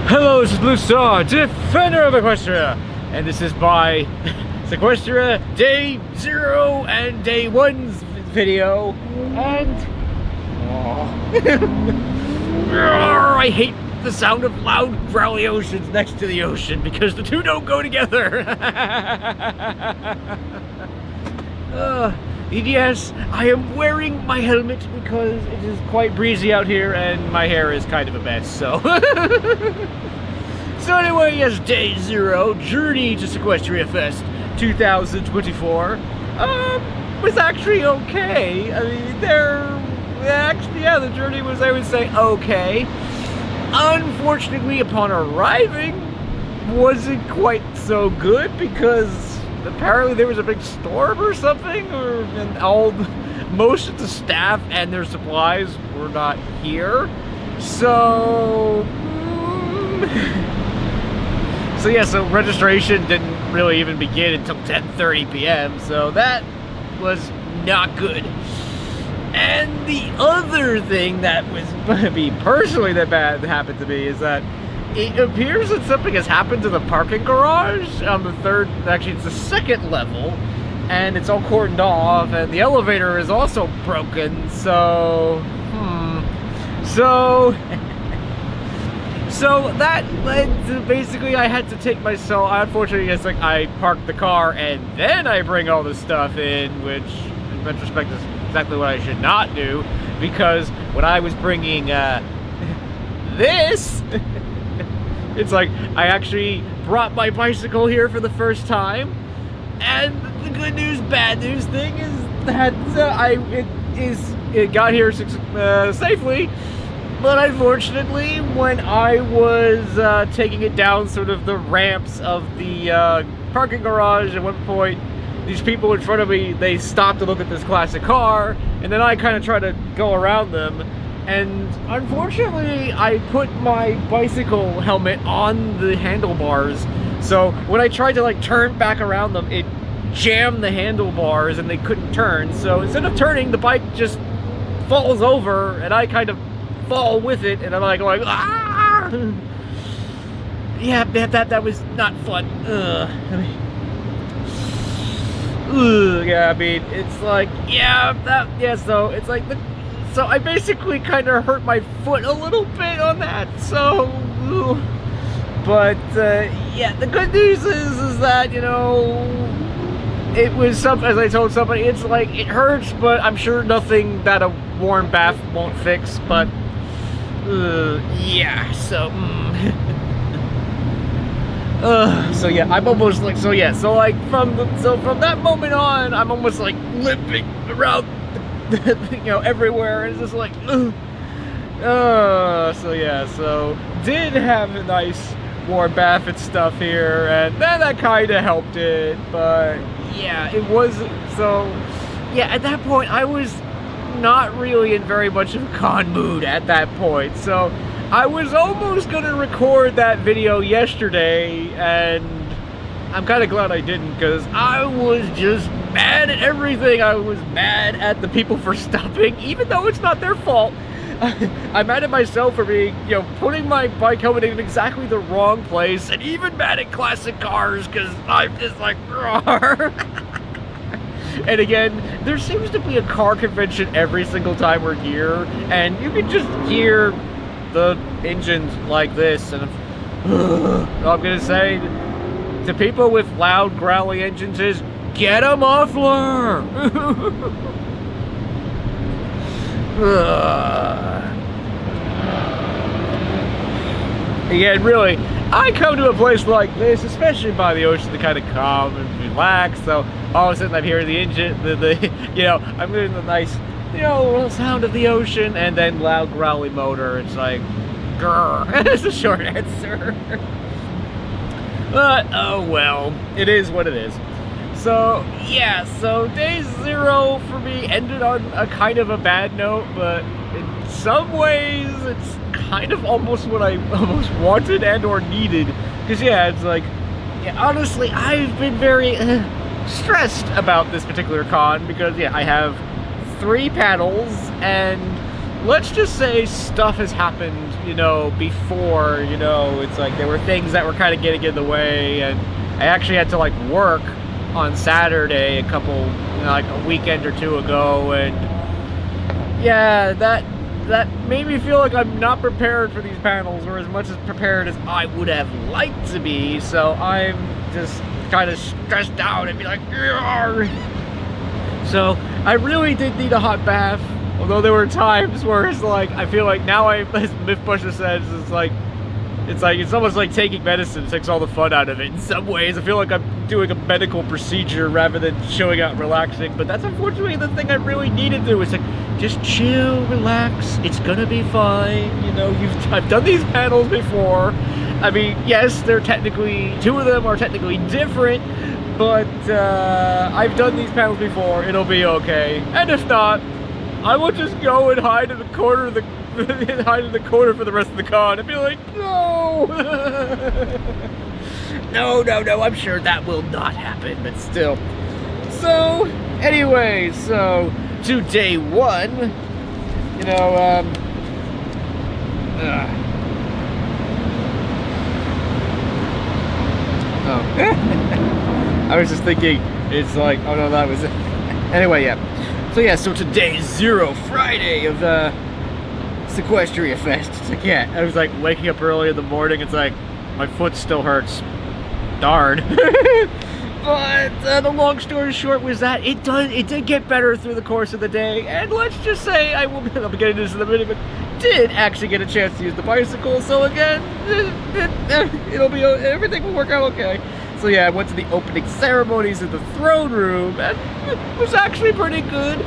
Hello, this is Blue Star, Defender of Equestria, and this is my Sequestria Day 0 and Day 1's video, and I hate the sound of loud, growly oceans next to the ocean because the two don't go together. Yes, I am wearing my helmet because it is quite breezy out here and my hair is kind of a mess, so. So anyway, yes, Day 0, Journey to SeaquestriaFest 2024, was actually okay. I mean, the journey was, I would say, okay. Unfortunately, upon arriving, wasn't quite so good because apparently there was a big storm or something, and most of the staff and their supplies were not here. So so registration didn't really even begin until 10:30 p.m. So that was not good. And the other thing that was personally that bad happened to me is that it appears that something has happened to the parking garage on the it's the second level, and it's all cordoned off, and the elevator is also broken, so that led to basically I had to take myself, unfortunately, it's like I parked the car and then I bring all this stuff in, which in retrospect is exactly what I should not do, because when I was bringing this, it's like I actually brought my bicycle here for the first time, and the good news, bad news thing is that it got here safely. But unfortunately, when I was taking it down sort of the ramps of the parking garage, at one point, these people in front of me, they stopped to look at this classic car, and then I kind of tried to go around them, and unfortunately, I put my bicycle helmet on the handlebars, so when I tried to like turn back around them, it jammed the handlebars and they couldn't turn, so instead of turning, the bike just falls over, and I kind of fall with it, and I'm like ah! Yeah, man, that was not fun. Yeah, I mean, it's like, so it's like, so I basically kind of hurt my foot a little bit on that, so, but, yeah, the good news is that, you know, it was something, as I told somebody, it's like, it hurts, but I'm sure nothing that a warm bath won't fix, but, yeah, so, so yeah, I'm almost like, so like from that moment on, I'm almost like limping around, you know, everywhere. It's just like, so yeah, so did have a nice warm bath and stuff here, and then that kind of helped it, but yeah, it was, so yeah, at that point, I was not really in very much of a con mood at that point, so I was almost gonna record that video yesterday, and I'm kind of glad I didn't, because I was just mad at everything. I was mad at the people for stopping, even though it's not their fault. I'm mad at myself for being, you know, putting my bike helmet in exactly the wrong place, and even mad at classic cars, because I'm just like, and again, there seems to be a car convention every single time we're here, and you can just hear the engines like this, and all I'm gonna say to people with loud, growly engines is, get a muffler! Again, really, I come to a place like this, especially by the ocean, to kind of calm and relax, so all of a sudden I'm hearing the engine, you know, I'm hearing the nice, you know, sound of the ocean, and then loud, growly motor. It's like, grrr. It's a short answer. But, oh well, it is what it is. So, yeah, so Day 0 for me ended on a kind of a bad note, but in some ways, it's kind of almost what I almost wanted and or needed. Because, yeah, it's like, yeah, honestly, I've been very stressed about this particular con, because, yeah, I have 3 paddles, and let's just say stuff has happened, you know, before, you know, it's like there were things that were kind of getting in the way, and I actually had to like work on Saturday a couple, you know, like a weekend or two ago, and yeah, that made me feel like I'm not prepared for these panels, or as much as prepared as I would have liked to be, so I'm just kind of stressed out and be like, "Argh." So I really did need a hot bath. Although there were times where it's like, I feel like now as Mythbuster says, it's almost like taking medicine. It takes all the fun out of it in some ways. I feel like I'm doing a medical procedure rather than showing out and relaxing. But that's unfortunately the thing I really needed to do. It's like, just chill, relax. It's gonna be fine. You know, I've done these panels before. I mean, yes, they're technically, 2 of them are technically different, but I've done these panels before. It'll be okay. And if not, I will just go and hide in the corner of for the rest of the con and be like, no, no, I'm sure that will not happen, but still. So, anyway, so to day 1, you know, I was just thinking, it's like, oh no, that was it. Anyway, yeah. So yeah, so today is Friday of SeaquestriaFest. It's like, yeah, I was like waking up early in the morning. It's like, my foot still hurts. Darn. But the long story short was that it did get better through the course of the day. And let's just say, I'll be getting into this in a minute, but did actually get a chance to use the bicycle. So again, everything will work out okay. So yeah, I went to the opening ceremonies in the throne room, and it was actually pretty good.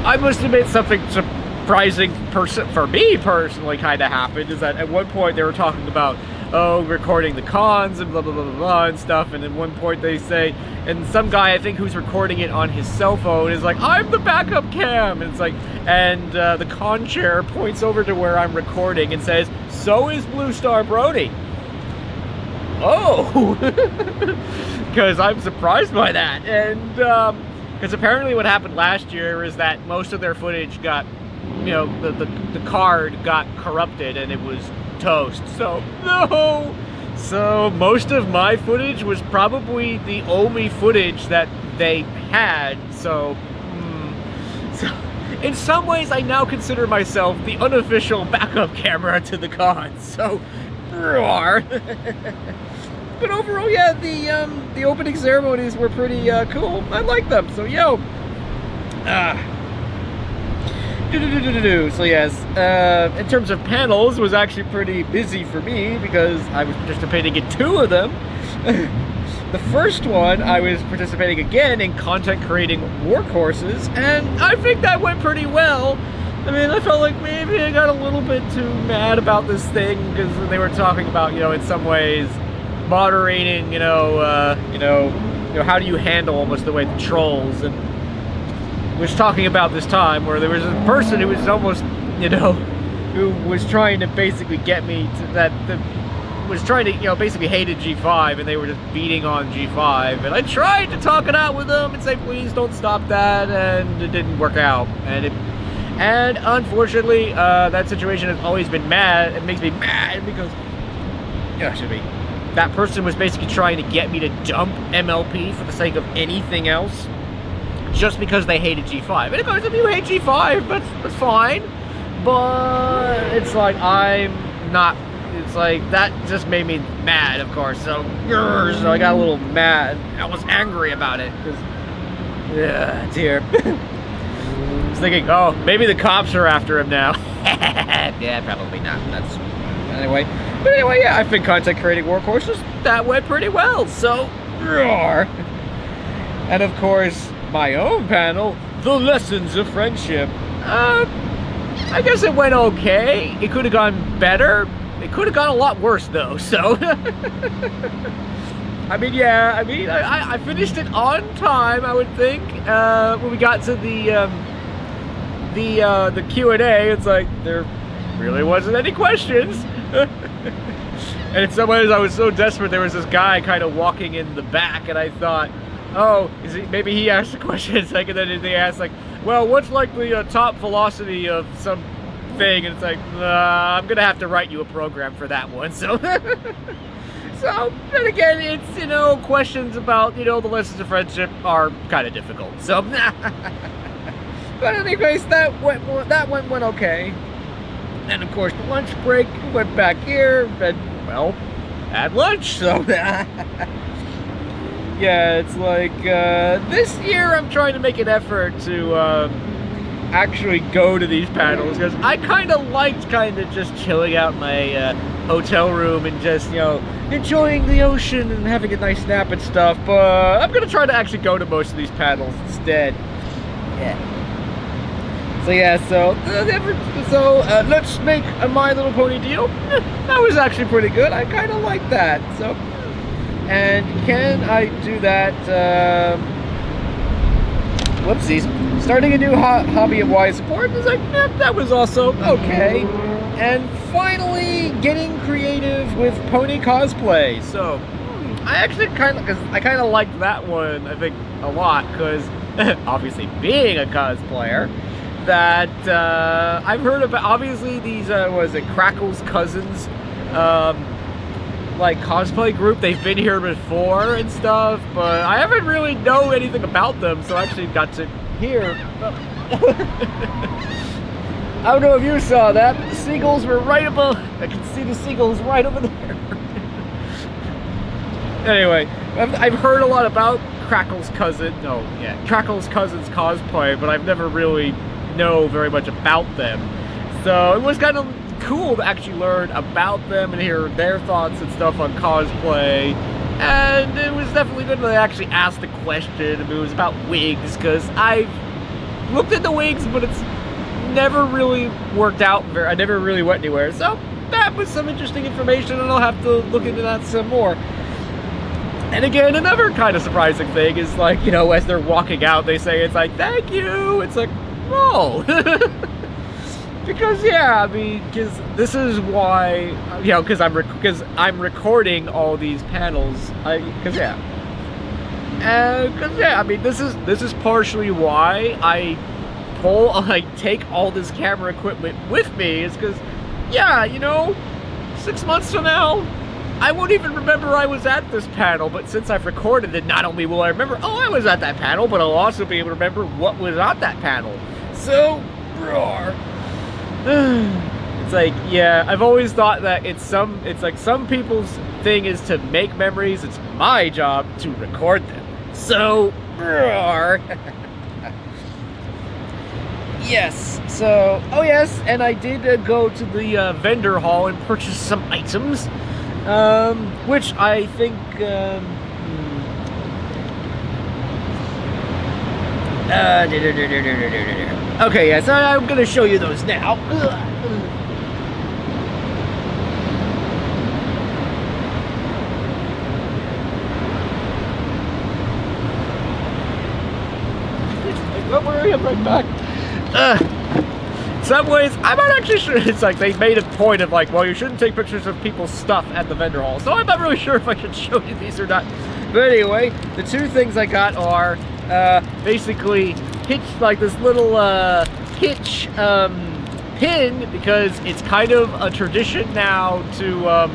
I must admit, something surprising for me personally kind of happened, is that at one point they were talking about, oh, recording the cons and blah, blah, blah, blah, blah, and stuff, and at one point they say, and some guy, I think, who's recording it on his cell phone is like, I'm the backup cam, and it's like, and the con chair points over to where I'm recording and says, so is Blue Star Brody. Oh, because I'm surprised by that, and because apparently what happened last year is that most of their footage got, you know, the card got corrupted and it was toast. So no, so most of my footage was probably the only footage that they had. So, so in some ways, I now consider myself the unofficial backup camera to the con. So. But overall, yeah, the opening ceremonies were pretty cool. I like them. So yo, so yes, in terms of panels, it was actually pretty busy for me because I was participating in 2 of them. The first one, I was participating again in content creating workhorses, and I think that went pretty well. I mean, I felt like maybe I got a little bit too mad about this thing because they were talking about, you know, in some ways, moderating, you know, how do you handle almost the way the trolls, and was talking about this time where there was a person who was almost, you know, who was trying to basically get me to was trying to, you know, basically hated G5, and they were just beating on G5, and I tried to talk it out with them and say, please don't stop that, and it didn't work out, and unfortunately, that situation has always been mad. It makes me mad because, that person was basically trying to get me to dump MLP for the sake of anything else, just because they hated G5. And of course, if you hate G5, that's fine. But it's like, I'm not, it's like, that just made me mad, of course. So I got a little mad. I was angry about it, because, yeah, dear. I was thinking, oh, maybe the cops are after him now. Yeah, probably not. That's anyway. But anyway, yeah, I've been content creating workhorses. That went pretty well. So, roar. And of course, my own panel, The Lessons of Friendship. I guess it went okay. It could have gone better. It could have gone a lot worse, though. So, I mean, yeah. I mean, I finished it on time, I would think. When we got to the Q&A, it's like there really wasn't any questions. And in some ways I was so desperate, there was this guy kind of walking in the back, and I thought, oh, maybe he asked a question a second, and then they asked like, well, what's like the top velocity of some thing, and it's like, I'm gonna have to write you a program for that one. So, so, then again, it's, you know, questions about, you know, the lessons of friendship are kind of difficult. So, but anyways, that went okay. And of course, the lunch break, went back here, and, well, had lunch, so yeah, it's like, this year I'm trying to make an effort to, actually go to these panels, because I kind of liked just chilling out in my, hotel room and just, you know, enjoying the ocean and having a nice nap and stuff, but I'm gonna try to actually go to most of these panels instead. Yeah. So yeah, so let's make a My Little Pony deal. That was actually pretty good. I kind of like that. So, and can I do that? Whoopsies. Starting a new hobby at Y Support. It's like, that was also okay. And finally, getting creative with pony cosplay. So, I actually kind of liked that one. I think a lot, because obviously being a cosplayer. That I've heard about. Obviously, these was it Crackle's Cousins, like cosplay group. They've been here before and stuff, but I haven't really know anything about them. So I actually got to hear. I don't know if you saw that, but the seagulls were right above. I can see the seagulls right over there. Anyway, I've heard a lot about Crackle's Cousin. No, yeah, Crackle's Cousins cosplay, but I've never really know very much about them, so it was kind of cool to actually learn about them and hear their thoughts and stuff on cosplay. And it was definitely good that they actually asked the question. It was about wigs, because I've looked into wigs, but it's never really worked out. I never really went anywhere, so that was some interesting information, and I'll have to look into that some more. And again, another kind of surprising thing is, like, you know, as they're walking out, they say, it's like, thank you. It's like, no. Because, yeah, I mean, because this is why, you know, because I'm recording all these panels, because yeah, I mean, this is partially why I take all this camera equipment with me, is because, yeah, you know, 6 months from now, I won't even remember I was at this panel, but since I've recorded it, not only will I remember, oh, I was at that panel, but I'll also be able to remember what was on that panel. So, roar. It's like, yeah, I've always thought that it's like some people's thing is to make memories. It's my job to record them. So, roar. Yes, so, oh yes, and I did go to the vendor hall and purchase some items, which I think, okay, yeah, so I'm gonna show you those now. Don't worry, I'm right back. Some ways, I'm not actually sure. It's like they made a point of like, well, you shouldn't take pictures of people's stuff at the vendor hall. So I'm not really sure if I should show you these or not. But anyway, the two things I got are basically like this little hitch pin, because it's kind of a tradition now to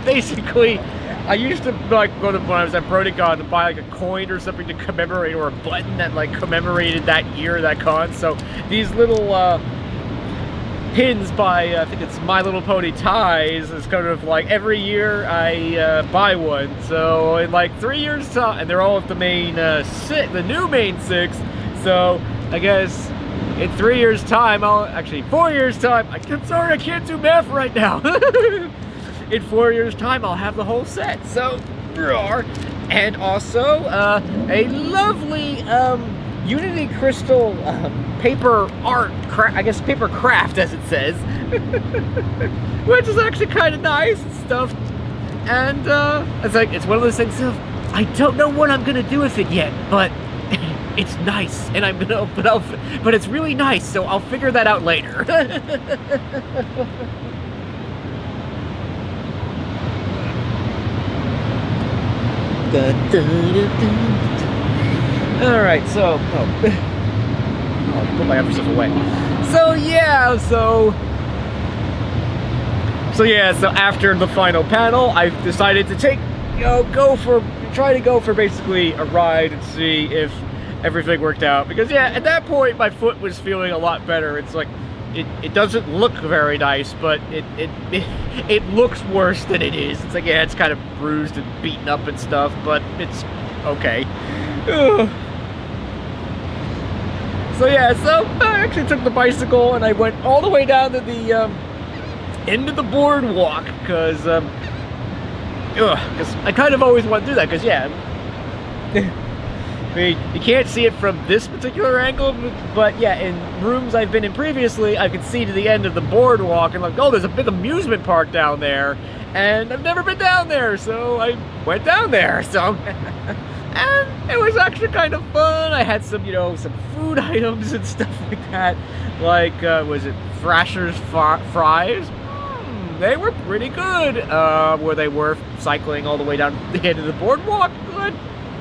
basically, I used to like go to, when I was at BronyCon, to buy like a coin or something to commemorate, or a button that like commemorated that year, that con. So these little pins by, I think it's My Little Pony Ties, is kind of like every year I buy one. So in like 3 years time, and they're all at the main the new main 6. So I guess in 3 years time, actually 4 years time, I'm sorry, I can't do math right now. In 4 years time, I'll have the whole set. So, roar. And also a lovely Unity Crystal paper art, I guess paper craft, as it says, which is actually kind of nice and stuff. And it's like, it's one of those things of, I don't know what I'm gonna do with it yet, but it's nice, and I'm gonna, but it's really nice, so I'll figure that out later. Alright, so, I'll put my other stuff away. So yeah, so So yeah, so after the final panel, I decided to try to go for basically a ride and see if everything worked out. Because yeah, at that point my foot was feeling a lot better. It's like, it doesn't look very nice, but it looks worse than it is. It's like, yeah, it's kind of bruised and beaten up and stuff, but it's okay. Ugh. So yeah, so I actually took the bicycle and I went all the way down to the end of the boardwalk, because I kind of always want to do that, because yeah, I mean, you can't see it from this particular angle, but yeah, in rooms I've been in previously, I could see to the end of the boardwalk and like, oh, there's a big amusement park down there, and I've never been down there, so I went down there, so, and it was actually kind of fun. I had some, some food items and stuff like that, like, was it Thrasher's fries? They were pretty good, where they were cycling all the way down the end of the boardwalk.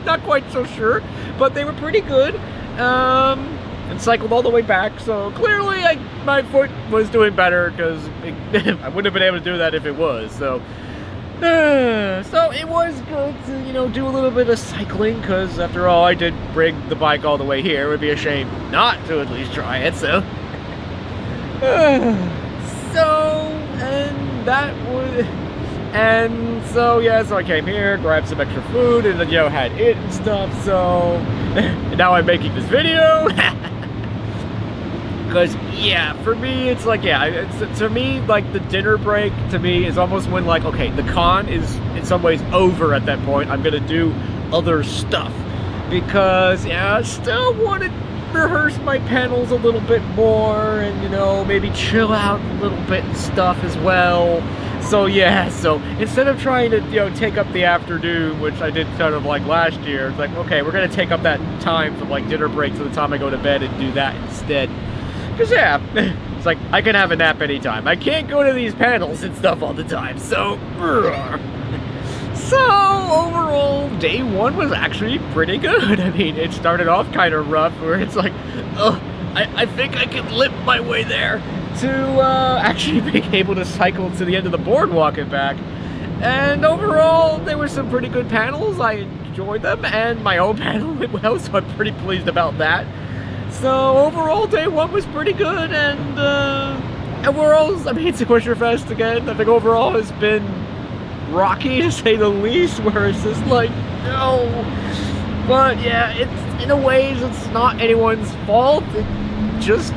Not quite so sure, but they were pretty good, and cycled all the way back, so clearly my foot was doing better, because I wouldn't have been able to do that if it was, so it was good to, do a little bit of cycling, because after all, I did bring the bike all the way here. It would be a shame not to at least try it, so so I came here, grabbed some extra food, and then, had it and stuff, so, and now I'm making this video, because, yeah, for me, it's like, yeah, to me, like, the dinner break, to me, is almost when, like, okay, the con is, in some ways, over at that point. I'm gonna do other stuff, because, yeah, I still want to rehearse my panels a little bit more, and, maybe chill out a little bit and stuff as well. So yeah, so instead of trying to, take up the afternoon, which I did kind of like last year, it's like, okay, we're gonna take up that time from like dinner break to the time I go to bed and do that instead. Because yeah, it's like, I can have a nap anytime. I can't go to these panels and stuff all the time, so... So, overall, day one was actually pretty good. I mean, it started off kind of rough, where it's like, I think I can limp my way there, to actually being able to cycle to the end of the boardwalk and back. And overall, there were some pretty good panels. I enjoyed them, and my own panel went well, so I'm pretty pleased about that. So overall, day one was pretty good, and overall, I mean, SeaquestriaFest again, I think overall has been rocky, to say the least, where it's just like, no. But yeah, it's, in a ways, it's not anyone's fault. It just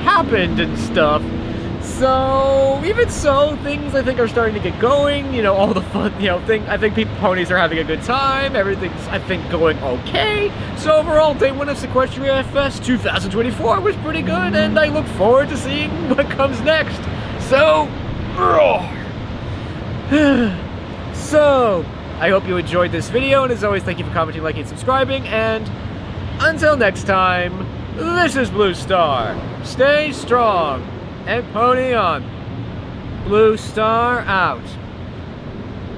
happened and stuff. So even so, things I think are starting to get going. All the fun, I think ponies are having a good time. Everything's, I think, going okay. So overall, day one of SeaquestriaFest 2024 was pretty good, and I look forward to seeing what comes next. So, so I hope you enjoyed this video, and as always, thank you for commenting, liking, and subscribing. And until next time, this is Blue Star. Stay strong and pony on. Blue Star out.